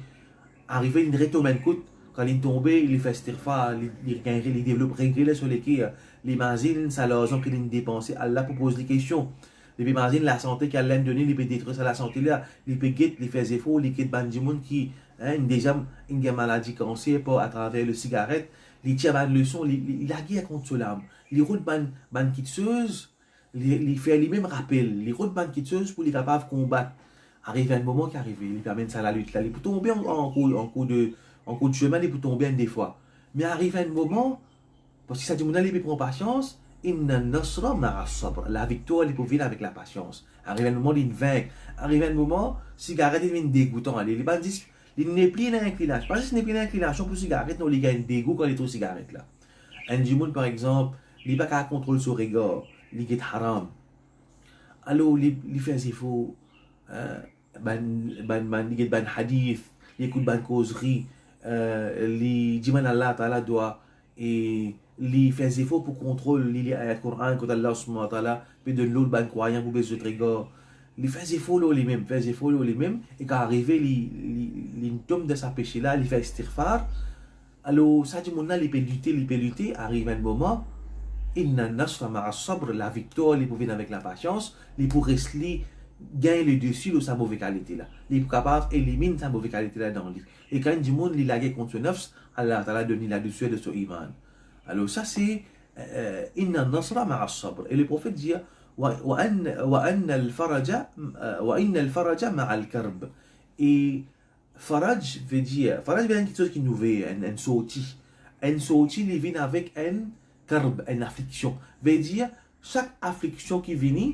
Arrivé, il retombe un coup. Quand il tombe, il fait stirfa, il développe regret sur les quais. Les mazines, ça l'argent qu'il a dépensé. Allah propose des questions. Les mazines, la santé qu'Allah a donné, il peut détruire la santé là. Il peut guetter, il fait faux, il quitte bandimoun qui déjà une maladie cancer à travers le cigarette. Il tire une leçon, il a guerre contre cela. Il roule ban quitteuse, il fait lui-même rappel. Il roule ban quitteuse pour être capable de combattre. Arrive un moment qui arrive, il permet ça la lutte là. Il peut tomber en cours de chemin, il peut tomber des fois. Mais arrive un moment, parce que ça dit, il peut prendre patience, inna nasra ma'a sabr. La victoire, il peut venir avec la patience. Arrive un moment, il vainc. Arrive un moment, cigarette, il devient dégoûtant. Il n'est plus une inclination. Parce que ce n'est plus une inclination pour cigarette, non, il gagne dégoût quand il est aux cigarettes là. Un djimoun, par exemple, il n'a pas qu'à contrôler son regard, il est haram. Alors, il fait ses faux. Il ban hadith, il écoute ban causerie, il dit Allah Ta'ala doit et il fait des efforts pour contrôler les ayats Coran quand Allah subhanahu wa ta'ala peut donner l'autre ban croyant pour baiser le regard. Il fait des efforts lui-même, et quand arrive, il tombe de sa péché là, il fait istighfar. Alors, ça dit mon il peut lutter, arrive un moment, inna nasra ma'a sabr, la victoire, il peut venir avec la patience, il peut rester gagne le dessus de sa mauvaise qualité là. Il est capable d'éliminer sa mauvaise qualité là dans lui. Et quand du monde il a gagné contre nafs, Allah Ta'ala donne la dessus de son iman. Alors ça c'est inna nasra ma'a sabr. Et le prophète dit wa inna al-faraja ma'a al-karb. Et faraj veut dire quelque chose qui nous veut un sorti. Un sorti il vient avec un karb, une affliction. Veut dire chaque affliction qui vient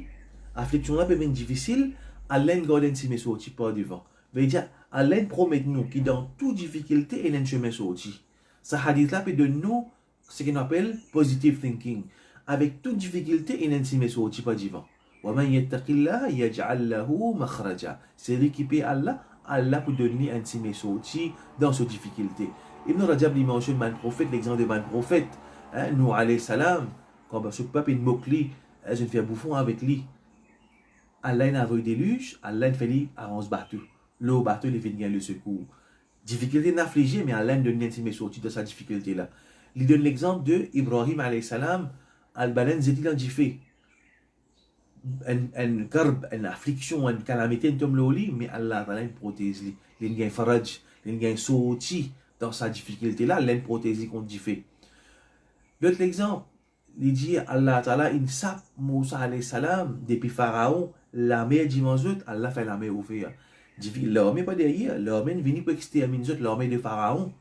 affliction là peut être difficile, Allah garde un chemin sorti par devant. Veut dire, Allah promet nous que dans toute difficulté, il y a un chemin sorti. Ce hadith là peut donner nous ce qu'on appelle positive thinking. Avec toute difficulté, il y a un chemin sorti par devant. وَمَنْ يَتَّقِ اللَّهَ يَجْعَلْ لَهُ مَخْرَجًا. C'est lui qui paie Allah, Allah peut donner un chemin sorti dans cette difficulté. Ibn Rajab lui mentionne un prophète, l'exemple de un prophète, nous alayhi salam, quand ce peuple est moqué, je ne fais bouffon avec lui. Allah n'a pas eu déluge, Allah fait lui arrange bateau. L'eau bateau, il vient gagner le secours. Difficulté n'affligée, mais Allah donne une intime sortie de sa difficulté là. Il donne l'exemple de Ibrahim alayhi salam, al-Balen zétil en diffé. Un karb, une affliction, une calamité, un tombe l'oli, mais Allah ta'ala protège lui. Il gagne faraj, il gagne sortie dans sa difficulté là, Allah protège contre diffé. L'autre exemple, il dit Allah ta'ala, il sape Moussa alayhi salam, depuis Pharaon, la mer dimanche, Allah fait la mer ouverte. L'armée pas derrière, l'armée vient pour exterminer l'armée de Pharaon.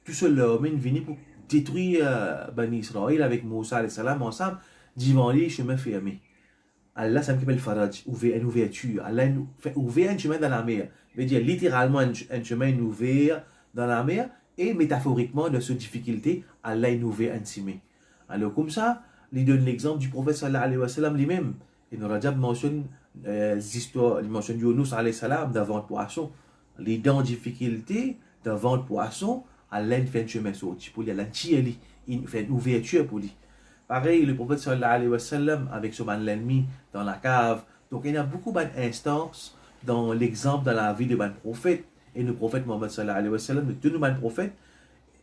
Tout seul, l'armée vient pour détruire Bani Israël avec Moussa alayhi salam ensemble, devant les chemins fermés. Allah, ça me s'appelle Faraj, une ouverture. Allah fait ouvrir un chemin dans la mer. Veut dire littéralement un chemin ouvert dans la mer et métaphoriquement de cette difficulté, Allah a ouvert un chemin. Alors comme ça, il donne l'exemple du prophète sallallahu alayhi wa sallam lui-même. Et nous Rajab mentionne l'histoire, il mentionne Yunus alayhi salam devant le poisson. Les dents difficultés devant le poisson, Allah fait un chemin sorti pour lui. Allah il fait une ouverture pour lui. Pareil, le prophète sallallahu alayhi wa sallam avec son l'ennemi dans la cave. Donc il y a beaucoup d'instances dans l'exemple dans la vie de ban prophète. Et le prophète Mohammed sallallahu alayhi wa sallam, de tous nos prophètes,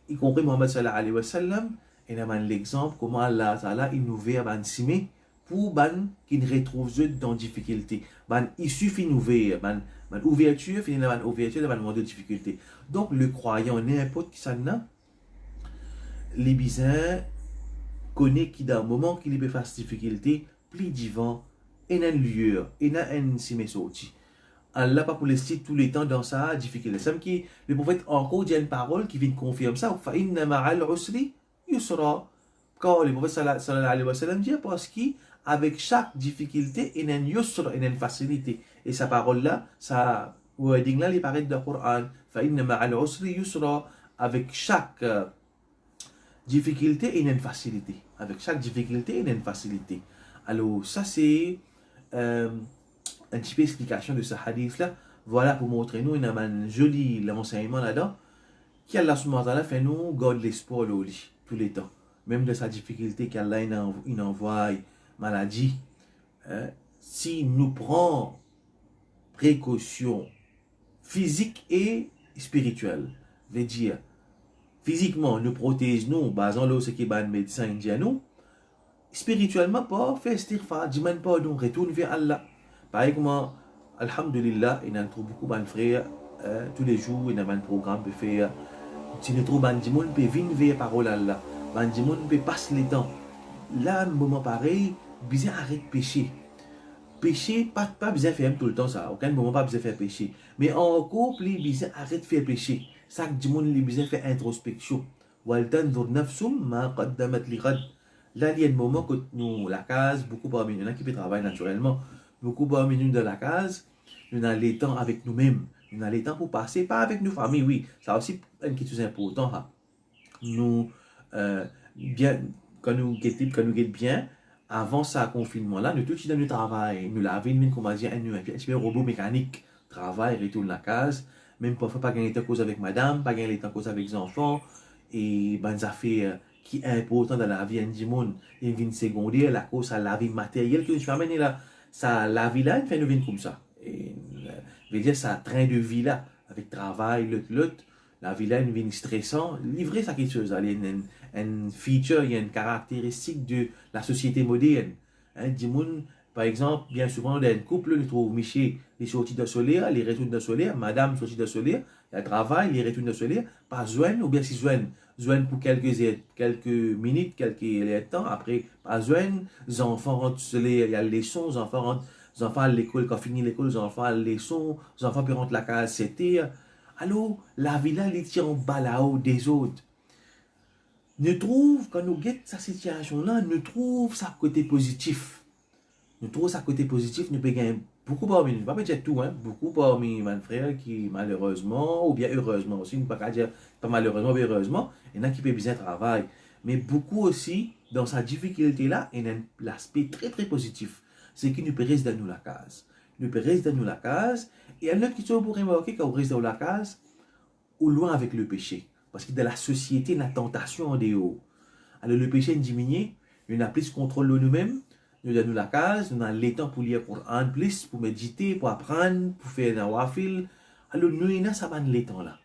y compris Mohammed sallallahu alayhi wa sallam, il y a l'exemple comment Allah Ta'ala il nous veut ban simé pour ban qui retrouve dans difficulté. Ban il suffit d'ouvrir, ban ouverture, finit ban ouverture, ban moment de difficulté. Donc le croyant n'importe qui ça n'a, les bisins connaît qui dans un moment qu'il peut faire difficulté, plus divin, et n'a lieu, et n'a un si sorti. Allah pas pour laisser tous les temps dans sa difficulté. C'est qui le prophète encore dit une parole qui vient confirmer ça. Fa inna ma'al usri yusra. Quand le prophète sallallahu alayhi wa sallam dit parce qu'avec chaque difficulté, il y a une yusra, il y a une facilité. Et sa parole là, sa wording là, il paraît dans le Coran. Fa inna ma'al usri yusra. Avec chaque difficulté, il y a une facilité. Avec chaque difficulté, il y a une facilité. Alors ça c'est un petit peu explication de ce hadith là. Voilà pour montrer nous un joli l'enseignement là-dedans qui Allah subhanahu wa ta'ala fait nous garde l'espoir au lit tous les temps, même de sa difficulté qu'Allah il envoie maladie, si nous prenons précaution physique et spirituelle, veut dire physiquement nous protège nous basant là ce qui est ban médecin indien nous, spirituellement pas faire istighfar, demande pardon, retourne vers Allah. Pareil comme alhamdulillah, il y a beaucoup de frères tous les jours, il y a un programme pour faire. Si nous trouvons des gens qui peuvent venir vers la parole Allah, des gens qui peuvent passer le temps. Là, un moment pareil, bien arrête de pécher. Pécher, pas besoin de faire tout le temps ça. Aucun moment pas besoin de faire pécher. Mais encore plus, bien arrête de faire pécher. Ça que du monde a besoin de faire introspection. وَلْتَنْظُرْ نَفْسُمْ مَا قَدَّمَتْ لِغَدٍ. Là, il y a un moment que nous, la case, beaucoup parmi nous, il y en a qui peuvent travailler naturellement. Beaucoup parmi nous dans la case, nous avons les temps avec nous-mêmes. Nous avons les temps pour passer, pas avec nos familles, oui. Ça aussi, une question importante. Hein. Nous, bien, quand nous guettons bien, avant ce confinement-là, nous tous dans le travail, nous l'avons vu comme on dit, un robot mécanique, travail, retourne la case, même parfois pas gagner de cause avec madame, pas gagner de cause avec les enfants, et ben ça fait qui est important dans la vie du monde, une vie secondaire, la cause à la vie matérielle que je fais amener là, ça la vie là, il fait une vie comme ça. Et veut dire ça train de vie là, avec travail, l'autre, la vie là, une vie stressante, livrer ça quelque chose, il y a une feature, il y a une caractéristique de la société moderne. Hein, du monde, par exemple, bien souvent, dans un couple, nous trouvons Michel, les sorties de solaire, les retours de solaire, madame sortie de solaire, le travail, les retours de solaire, pas joindre, ou bien si joindre pour quelques minutes, quelques temps, après, pas joindre, les enfants rentrent solaire, il y a les leçons, les enfants à l'école, quand finit l'école, les enfants à la leçon, les enfants peuvent rentrer la case, c'était. Alors, la vie là, elle tient en bas là-haut des autres. Nous trouve, quand nous guettons cette situation-là, nous trouve sa côté positif. Nous trouvons sa côté positif, nous payons beaucoup parmi nous, pas dire tout, hein, beaucoup parmi mes frères qui malheureusement, ou bien heureusement aussi, ne pas dire pas malheureusement, mais heureusement, il y en a qui peuvent bien travailler. Mais beaucoup aussi, dans sa difficulté-là, il y a l'aspect très très positif. C'est qu'il nous peut rester dans la case. Nous peut rester dans la case, et il y a une autre question pour remarquer quand on reste dans la case, ou loin avec le péché. Parce que dans la société, la tentation en dehors. Alors le péché est diminué, nous avons plus contrôle de nous-mêmes, nous avons la case, nous avons le temps pour lire pour un plus, pour méditer, pour apprendre, pour faire un wafil. Alors nous avons ça le temps là.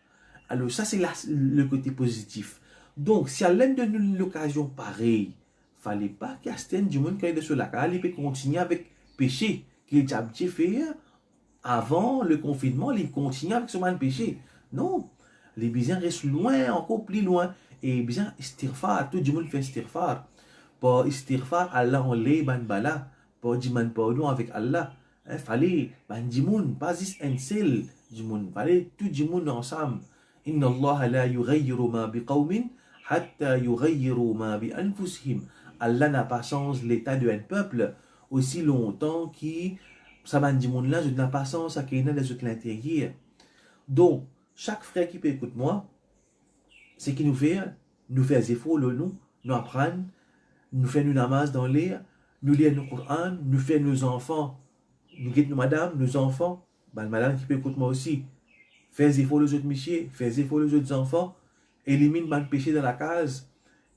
Alors ça c'est le côté positif. Donc si à l'un de nous l'occasion pareille, fallait pas qu'il du monde qui est sur la case, il peut continuer avec péché qu'il a fait avant le confinement, il continue avec ce même péché. Non. Les bisins restent loin, encore plus loin. Et bien, istighfar, tout le monde fait istighfar. Pour istighfar, Allah on les ban bala. Pour demander pardon avec Allah. Il fallait, ban du monde, pas juste un seul du monde. Fallait tout du monde ensemble. Inna Allah la yughayyiru ma biqawmin hatta yughayyiru ma bi anfusihim. Allah n'a pas changé l'état d'un peuple aussi longtemps que ça ban du monde là, je n'ai pas changé à qu'il y a des autres l'intérieur. Donc, chaque frère qui peut écouter moi, c'est qu'il nous fait des efforts, nous apprendre, nous faire nos namaz dans l'air, nous lire nos Coran, nous faire nos enfants, nous guider nos madame, nos enfants, ben, madame qui peut écouter moi aussi, faire des efforts les autres messieurs, faire des efforts les autres enfants, élimine le péché dans la case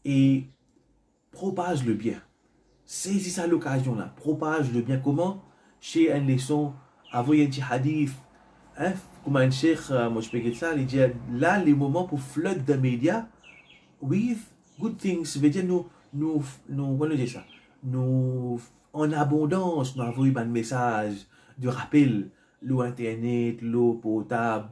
et propage le bien. Saisis ça l'occasion là, propage le bien. Comment? Chez un leçon, envoyer un petit hadith. Hein, comme un cheikh, moi je peux dire ça, il dit là les moments pour flood the media with good things, veut dire nous comment dire ça, nous en abondance, nous avons eu un message de rappel, l'eau internet, l'eau potable,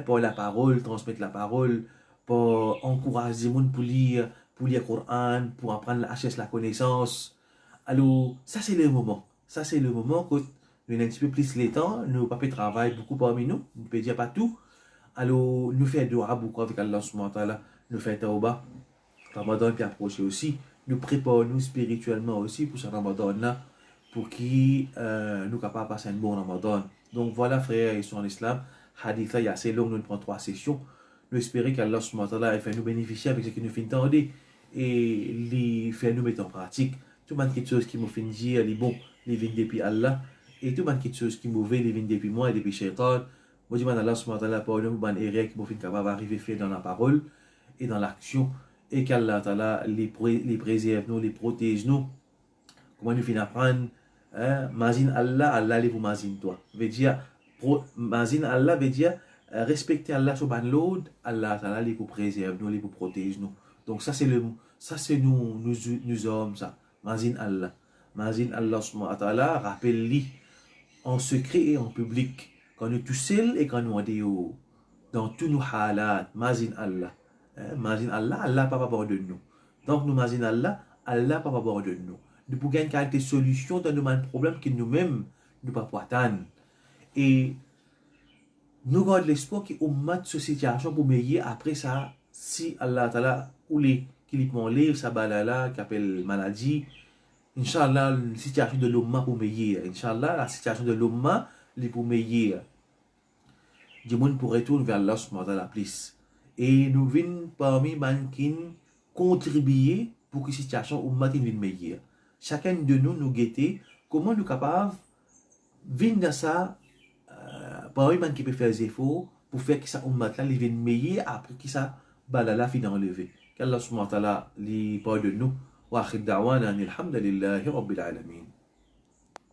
pour la parole, transmettre la parole, pour encourager les gens pour lire le Coran, pour apprendre la HS, la connaissance. Alors, ça c'est le moment. Ça c'est le moment que nous avons un petit peu plus le temps, nous papiers travaillent beaucoup parmi nous, nous ne pouvons dire pas tout. Alors, nous faisons dua beaucoup avec Allah subhanahu wa ta'ala, nous faisons tauba. Ramadan qui approche aussi, nous préparons spirituellement aussi pour ce Ramadan-là, pour qui nous capables de passer un bon Ramadan. Donc voilà, frères et sœurs en islam, hadith là, il y a assez long, nous prenons 3 sessions. Nous espérons qu'Allah subhanahu wa ta'ala fait nous bénéficier avec ce que nous finissons d'entendre et les fait nous mettre en pratique. Tout le monde quelque chose qui nous fait dire, les bons, les vignes depuis Allah, et tout le monde quelque chose qui est mauvais, les vignes depuis moi et depuis Shaitan. Moi, je demande à Allah subhanahu wa ta'ala pour nous, ban erreur qui nous fait capable d'arriver à faire dans la parole et dans l'action, et qu'Allah ta'ala les préserve nous, les protège nous. Comment nous finissons apprendre, mazine Allah, Allah les vous mazine toi. Veut dire, mazine Allah veut dire, respecter Allah sur ban l'autre, Allah ta'ala les vous préserve nous, les vous protège nous. Donc ça c'est nous hommes ça. Mazine Allah. Mazine Allah subhanahu wa ta'ala, rappelle-lui en secret et en public. Quand nous tous seuls et quand nous en dehors. Dans tous nos halat, mazine Allah. Mazine Allah, Allah pas bord de nous. Donc nous mazine Allah, Allah pas bord de nous. Nous pouvons gagner quelques solutions dans nos problèmes que nous-mêmes nous pas attendre. Et nous gardons l'espoir qu'on mette cette situation pour meilleur après ça, si Allah ta'ala ou les qui lui livre ça balala qui appelle maladie. Inch'Allah, la situation de l'Umma pour meilleur. Inch'Allah, la situation de l'Umma pour meilleur. Du monde pour retourner vers Allah subhanahu wa ta'ala plus. Et nous venons parmi les qui contribuer pour que la situation Umma vienne meilleure. Chacun de nous guetter comment nous sommes capables de venir dans ça, parmi les qui peut faire des efforts pour faire que ça Umma vienne meilleure après que ça balala finit enlevé. Qu'Allah subhanahu wa ta'ala li pardonne nous. Wa akhir da'wana alhamdulillahi rabbil alamin.